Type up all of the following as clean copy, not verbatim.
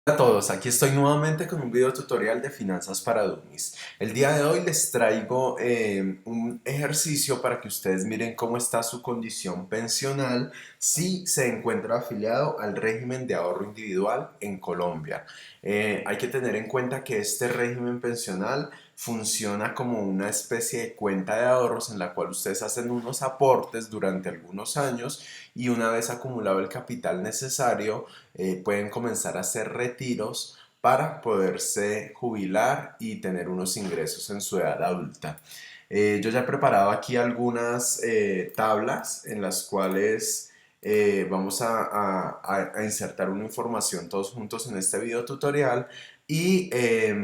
Hola a todos, aquí estoy nuevamente con un video tutorial de finanzas para dummies. El día de hoy les traigo un ejercicio para que ustedes miren cómo está su condición pensional si se encuentra afiliado al régimen de ahorro individual en Colombia. Hay que tener en cuenta que este régimen pensional funciona como una especie de cuenta de ahorros en la cual ustedes hacen unos aportes durante algunos años y una vez acumulado el capital necesario, pueden comenzar a hacer retiros para poderse jubilar y tener unos ingresos en su edad adulta. Yo ya he preparado aquí algunas tablas en las cuales vamos a insertar una información todos juntos en este video tutorial y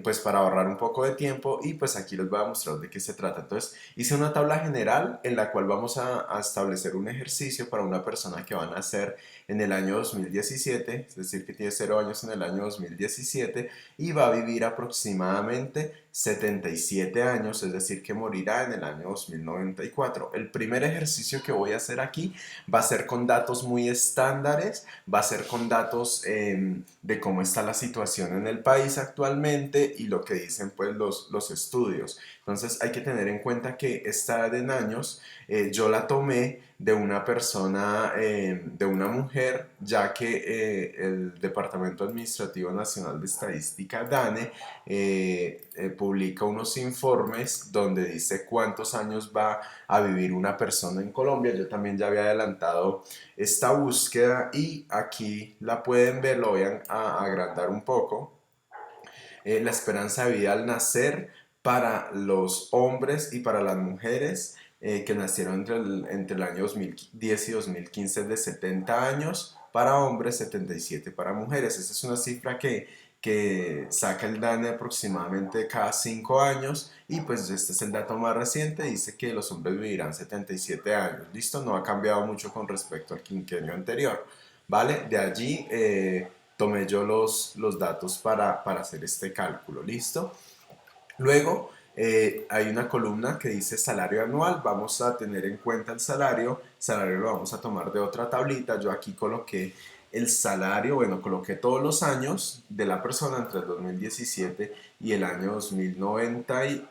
pues para ahorrar un poco de tiempo y pues aquí les voy a mostrar de qué se trata. Entonces hice una tabla general en la cual vamos a establecer un ejercicio para una persona que van a hacer en el año 2017, es decir, que tiene 0 años en el año 2017 y va a vivir aproximadamente 77 años, es decir, que morirá en el año 2094. El primer ejercicio que voy a hacer aquí va a ser con datos muy estándares, va a ser con datos de cómo está la situación en el país actualmente y lo que dicen pues los estudios. Entonces hay que tener en cuenta que esta edad en años yo la tomé de una persona, de una mujer, ya que el Departamento Administrativo Nacional de Estadística, DANE, publica unos informes donde dice cuántos años va a vivir una persona en Colombia. Yo también ya había adelantado esta búsqueda y aquí la pueden ver, lo voy a agrandar un poco. La esperanza de vida al nacer para los hombres y para las mujeres que nacieron entre el año 2010 y 2015 es de 70 años para hombres, 77 para mujeres. Esa es una cifra que saca el DANE aproximadamente cada 5 años y pues este es el dato más reciente, dice que los hombres vivirán 77 años. Listo, no ha cambiado mucho con respecto al quinquenio anterior. ¿Vale? De allí tomé yo los datos para hacer este cálculo, ¿listo? Luego hay una columna que dice salario anual, vamos a tener en cuenta el salario lo vamos a tomar de otra tablita, yo aquí coloqué el salario, bueno, coloqué todos los años de la persona entre el 2017 y el año 2094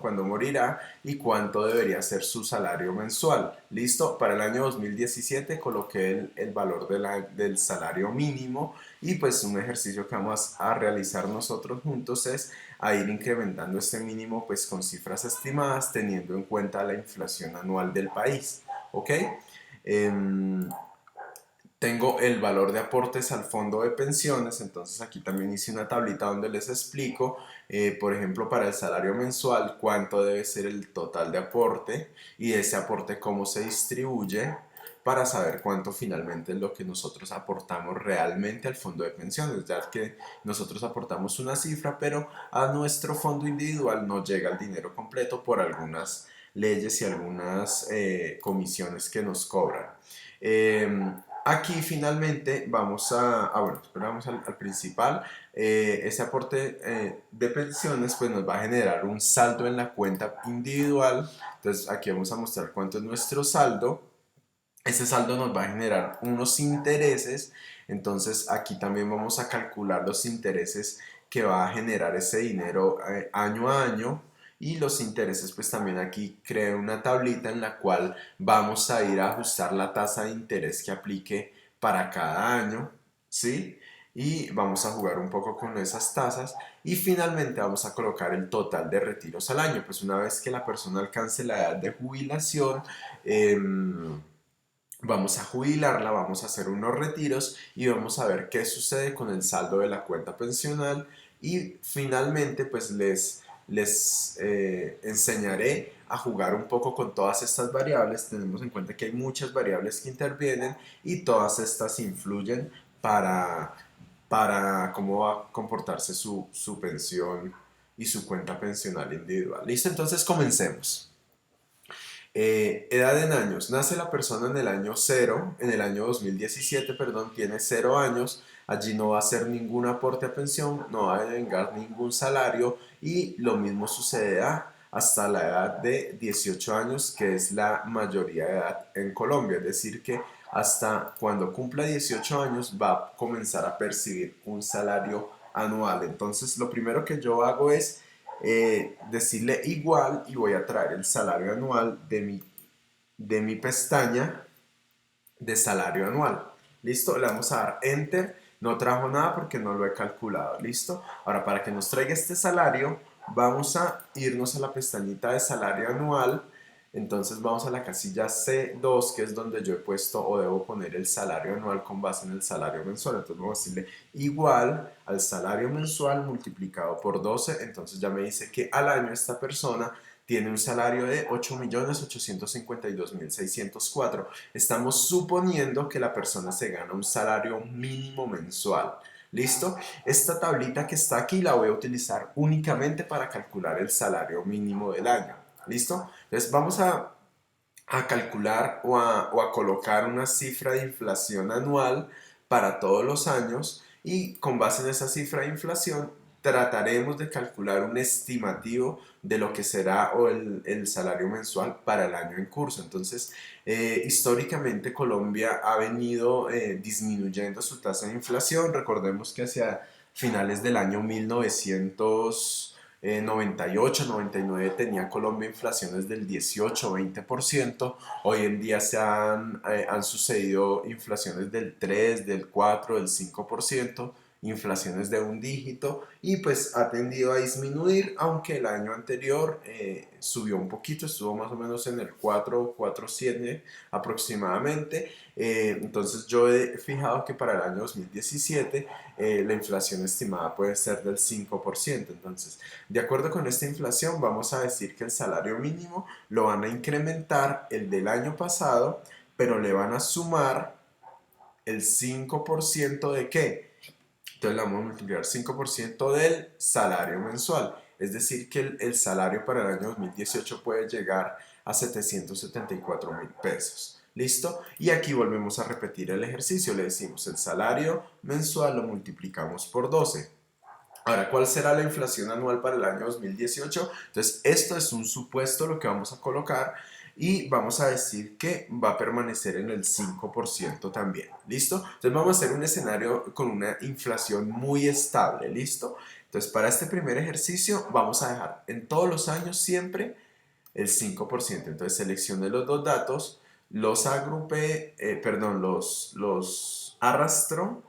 cuando morirá y cuánto debería ser su salario mensual. Listo, para el año 2017 coloqué el valor del salario mínimo y pues un ejercicio que vamos a realizar nosotros juntos es a ir incrementando este mínimo pues con cifras estimadas teniendo en cuenta la inflación anual del país. ¿Ok? Em, Tengo el valor de aportes al fondo de pensiones, entonces aquí también hice una tablita donde les explico, por ejemplo, para el salario mensual, cuánto debe ser el total de aporte y ese aporte cómo se distribuye para saber cuánto finalmente es lo que nosotros aportamos realmente al fondo de pensiones, ya que nosotros aportamos una cifra, pero a nuestro fondo individual no llega el dinero completo por algunas leyes y algunas comisiones que nos cobran. Aquí finalmente bueno, esperamos al principal. Ese aporte de pensiones pues nos va a generar un saldo en la cuenta individual. Entonces aquí vamos a mostrar cuánto es nuestro saldo. Ese saldo nos va a generar unos intereses. Entonces aquí también vamos a calcular los intereses que va a generar ese dinero año a año y los intereses pues también aquí creo una tablita en la cual vamos a ir a ajustar la tasa de interés que aplique para cada año, ¿sí? Y vamos a jugar un poco con esas tasas y finalmente vamos a colocar el total de retiros al año. Pues una vez que la persona alcance la edad de jubilación, vamos a jubilarla, vamos a hacer unos retiros y vamos a ver qué sucede con el saldo de la cuenta pensional y finalmente pues les enseñaré a jugar un poco con todas estas variables. Tenemos en cuenta que hay muchas variables que intervienen y todas estas influyen para, para cómo va a comportarse su pensión y su cuenta pensional individual. ¿Listo? Entonces comencemos. Edad en años. Nace la persona en el año 0, en el año 2017, perdón, tiene 0 años. Allí no va a hacer ningún aporte a pensión, no va a vengar ningún salario y lo mismo sucederá hasta la edad de 18 años, que es la mayoría de edad en Colombia. Es decir, que hasta cuando cumpla 18 años va a comenzar a percibir un salario anual. Entonces, lo primero que yo hago es decirle igual y voy a traer el salario anual de mi pestaña de salario anual. ¿Listo? Le vamos a dar Enter. No trajo nada porque no lo he calculado. ¿Listo? Ahora, para que nos traiga este salario, vamos a irnos a la pestañita de salario anual. Entonces vamos a la casilla C2, que es donde yo he puesto o debo poner el salario anual con base en el salario mensual. Entonces vamos a decirle igual al salario mensual multiplicado por 12. Entonces ya me dice que al año esta persona tiene un salario de 8.852.604. Estamos suponiendo que la persona se gana un salario mínimo mensual. ¿Listo? Esta tablita que está aquí la voy a utilizar únicamente para calcular el salario mínimo del año. ¿Listo? Entonces vamos a calcular o a colocar una cifra de inflación anual para todos los años y con base en esa cifra de inflación trataremos de calcular un estimativo de lo que será el salario mensual para el año en curso. Entonces, históricamente Colombia ha venido disminuyendo su tasa de inflación. Recordemos que hacia finales del año 1998, 99 tenía Colombia inflaciones del 18-20%. Hoy en día han sucedido inflaciones del 3, del 4, del 5%, inflaciones de un dígito y pues ha tendido a disminuir, aunque el año anterior subió un poquito, estuvo más o menos en el 4, 4,7 aproximadamente. Entonces yo he fijado que para el año 2017 la inflación estimada puede ser del 5%. Entonces, de acuerdo con esta inflación, vamos a decir que el salario mínimo lo van a incrementar el del año pasado, pero le van a sumar el 5% de ¿qué? Entonces le vamos a multiplicar 5% del salario mensual. Es decir, que el salario para el año 2018 puede llegar a 774.000 pesos. ¿Listo? Y aquí volvemos a repetir el ejercicio. Le decimos el salario mensual lo multiplicamos por 12. Ahora, ¿cuál será la inflación anual para el año 2018? Entonces, esto es un supuesto lo que vamos a colocar y vamos a decir que va a permanecer en el 5% también. ¿Listo? Entonces, vamos a hacer un escenario con una inflación muy estable. ¿Listo? Entonces, para este primer ejercicio vamos a dejar en todos los años siempre el 5%. Entonces, seleccioné los dos datos, los agrupé, perdón, los arrastro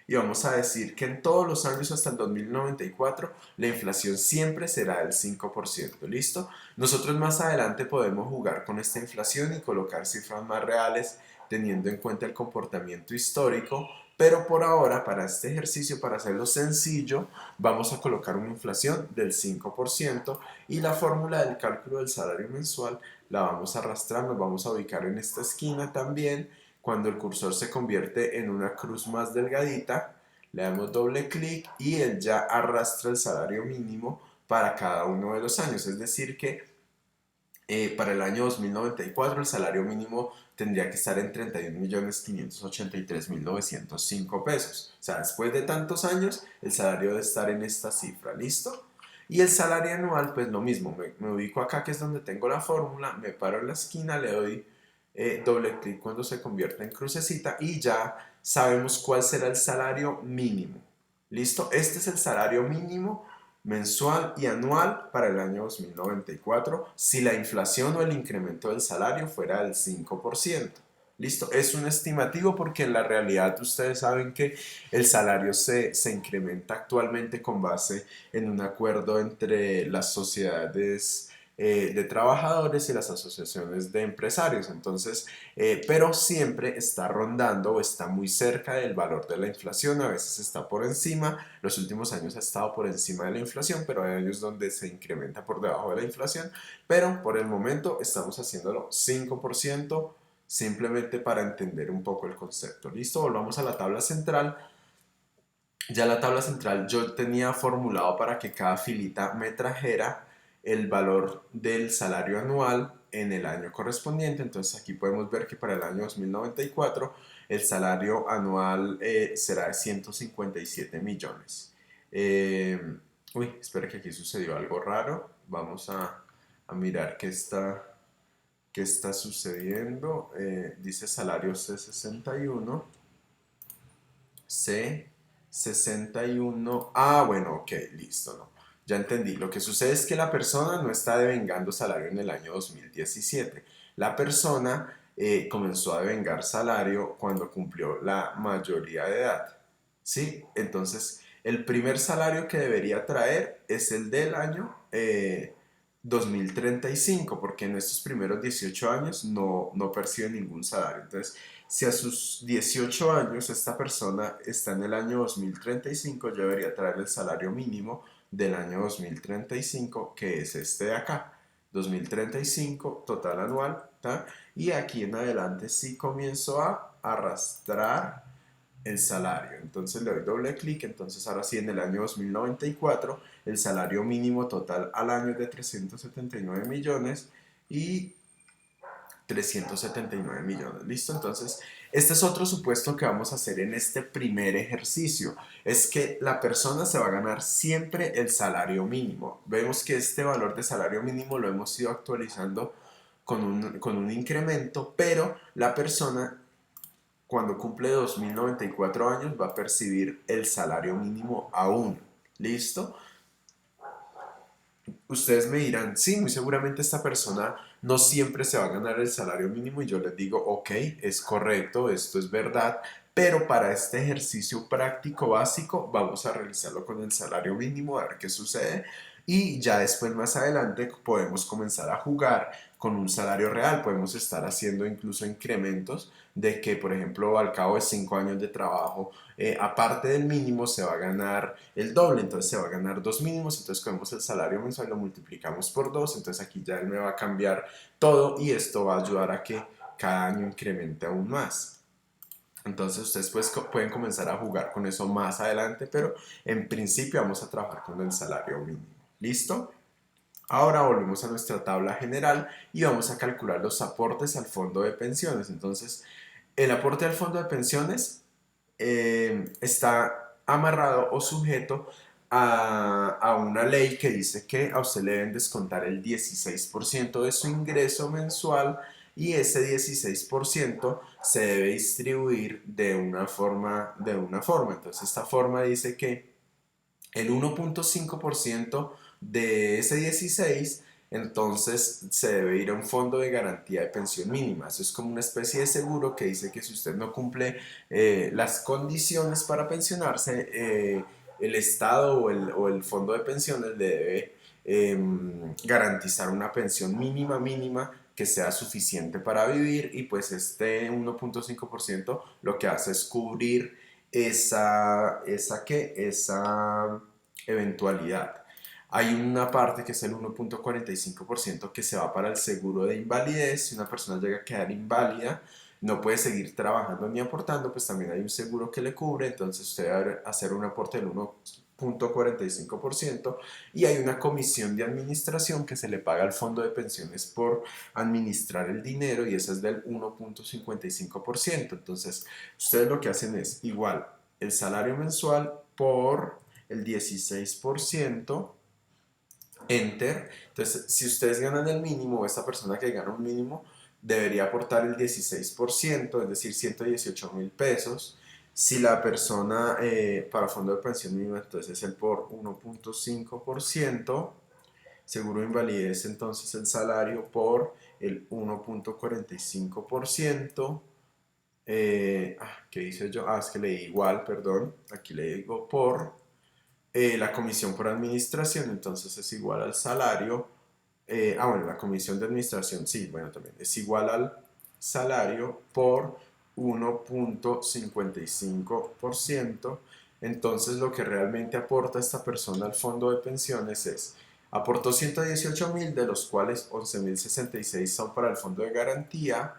y vamos a decir que en todos los años hasta el 2094 la inflación siempre será del 5%. ¿Listo? Nosotros más adelante podemos jugar con esta inflación y colocar cifras más reales teniendo en cuenta el comportamiento histórico, pero por ahora para este ejercicio, para hacerlo sencillo, vamos a colocar una inflación del 5% y la fórmula del cálculo del salario mensual la vamos a arrastrar, nos vamos a ubicar en esta esquina también. Cuando el cursor se convierte en una cruz más delgadita, le damos doble clic y él ya arrastra el salario mínimo para cada uno de los años. Es decir que para el año 2094 el salario mínimo tendría que estar en 31.583.905 pesos. O sea, después de tantos años, el salario debe estar en esta cifra. ¿Listo? Y el salario anual, pues lo mismo, me ubico acá que es donde tengo la fórmula, me paro en la esquina, le doy doble clic cuando se convierta en crucecita y ya sabemos cuál será el salario mínimo. ¿Listo? Este es el salario mínimo mensual y anual para el año 2094 si la inflación o el incremento del salario fuera del 5%. ¿Listo? Es un estimativo porque en la realidad ustedes saben que el salario se incrementa actualmente con base en un acuerdo entre las sociedades de trabajadores y las asociaciones de empresarios. Entonces, pero siempre está rondando o está muy cerca del valor de la inflación, a veces está por encima, los últimos años ha estado por encima de la inflación, pero hay años donde se incrementa por debajo de la inflación, pero por el momento estamos haciéndolo 5% simplemente para entender un poco el concepto. Listo, volvamos a la tabla central. Ya la tabla central yo tenía formulado para que cada filita me trajera el valor del salario anual en el año correspondiente. Entonces aquí podemos ver que para el año 2094 el salario anual será de 157 millones. Espera que aquí sucedió algo raro. Vamos a mirar qué está ¿Qué está sucediendo? Dice salario C61. C61. Ah, bueno, ok, listo, no. Ya entendí. Lo que sucede es que la persona no está devengando salario en el año 2017. La persona comenzó a devengar salario cuando cumplió la mayoría de edad. ¿Sí? Entonces, el primer salario que debería traer es el del año 2035, porque en estos primeros 18 años no percibe ningún salario. Entonces, si a sus 18 años esta persona está en el año 2035, yo debería traer el salario mínimo del año 2035, que es este de acá. 2035 total anual, ¿tá? Y aquí en adelante sí comienzo a arrastrar el salario. Entonces le doy doble clic, entonces ahora sí en el año 2094 el salario mínimo total al año es de 379 millones y 379 millones. ¿Listo? Entonces, este es otro supuesto que vamos a hacer en este primer ejercicio. Es que la persona se va a ganar siempre el salario mínimo. Vemos que este valor de salario mínimo lo hemos ido actualizando con un incremento, pero la persona cuando cumple 2094 años va a percibir el salario mínimo aún. ¿Listo? Ustedes me dirán, sí, muy seguramente esta persona no siempre se va a ganar el salario mínimo y yo les digo, ok, es correcto, esto es verdad, pero para este ejercicio práctico básico vamos a realizarlo con el salario mínimo, a ver qué sucede y ya después más adelante podemos comenzar a jugar con un salario real, podemos estar haciendo incluso incrementos de que, por ejemplo, al cabo de 5 años de trabajo, aparte del mínimo se va a ganar el doble, entonces se va a ganar dos mínimos, entonces cogemos el salario mensual, lo multiplicamos por dos, entonces aquí ya él me va a cambiar todo y esto va a ayudar a que cada año incremente aún más. Entonces ustedes pues pueden comenzar a jugar con eso más adelante, pero en principio vamos a trabajar con el salario mínimo. ¿Listo? Ahora volvemos a nuestra tabla general y vamos a calcular los aportes al fondo de pensiones. Entonces, el aporte al fondo de pensiones está amarrado o sujeto a una ley que dice que a usted le deben descontar el 16% de su ingreso mensual y ese 16% se debe distribuir de una forma. Entonces, esta forma dice que el 1,5% de ese 16, entonces se debe ir a un fondo de garantía de pensión mínima. Eso es como una especie de seguro que dice que si usted no cumple las condiciones para pensionarse, el Estado o el fondo de pensiones le debe garantizar una pensión mínima que sea suficiente para vivir y pues este 1,5% lo que hace es cubrir esa eventualidad. Hay una parte que es el 1,45% que se va para el seguro de invalidez. Si una persona llega a quedar inválida, no puede seguir trabajando ni aportando, pues también hay un seguro que le cubre, entonces usted debe hacer un aporte del 1,45% y hay una comisión de administración que se le paga al fondo de pensiones por administrar el dinero y esa es del 1,55%. Entonces, ustedes lo que hacen es igual el salario mensual por el 16%, enter. Entonces, si ustedes ganan el mínimo, esta persona que gana un mínimo debería aportar el 16%, es decir, 118.000 pesos. Si la persona para fondo de pensión mínima, entonces es el por 1,5%. Seguro de invalidez, entonces el salario por el 1,45%. ¿Qué hice yo? Es que leí igual, perdón. Aquí le digo por la comisión por administración, entonces es igual al salario. Bueno, la comisión de administración, sí, bueno, también es igual al salario por 1,55%. Entonces, lo que realmente aporta esta persona al fondo de pensiones es, aportó 118.000, de los cuales 11.066 son para el fondo de garantía,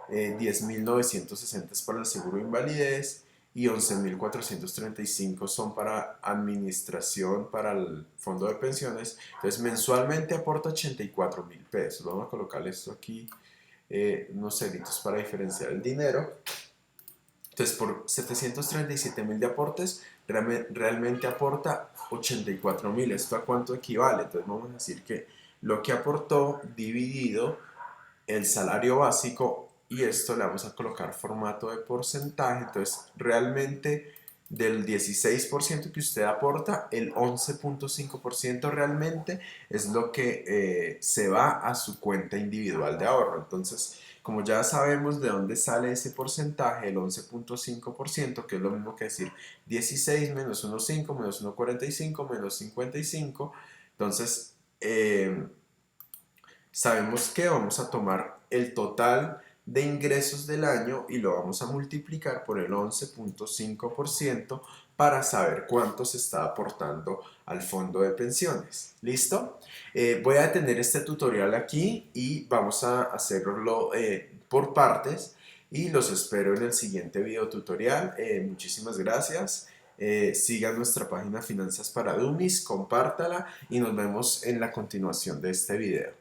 10.960 es para el seguro de invalidez y 11.435 son para administración para el fondo de pensiones. Entonces mensualmente aporta 84.000 pesos. Vamos a colocar esto aquí, unos ceritos para diferenciar el dinero. Entonces por 737.000 de aportes realmente aporta 84.000. ¿Esto a cuánto equivale? Entonces vamos a decir que lo que aportó dividido el salario básico y esto le vamos a colocar formato de porcentaje. Entonces, realmente del 16% que usted aporta, el 11.5% realmente es lo que se va a su cuenta individual de ahorro. Entonces, como ya sabemos de dónde sale ese porcentaje, el 11.5%, que es lo mismo que decir 16 menos 1.5 menos 1.45 menos 55, entonces sabemos que vamos a tomar el total de ingresos del año y lo vamos a multiplicar por el 11.5% para saber cuánto se está aportando al fondo de pensiones. ¿Listo? Voy a detener este tutorial aquí y vamos a hacerlo por partes y los espero en el siguiente video tutorial. Muchísimas gracias. Sigan nuestra página Finanzas para Dummies, compártala y nos vemos en la continuación de este video.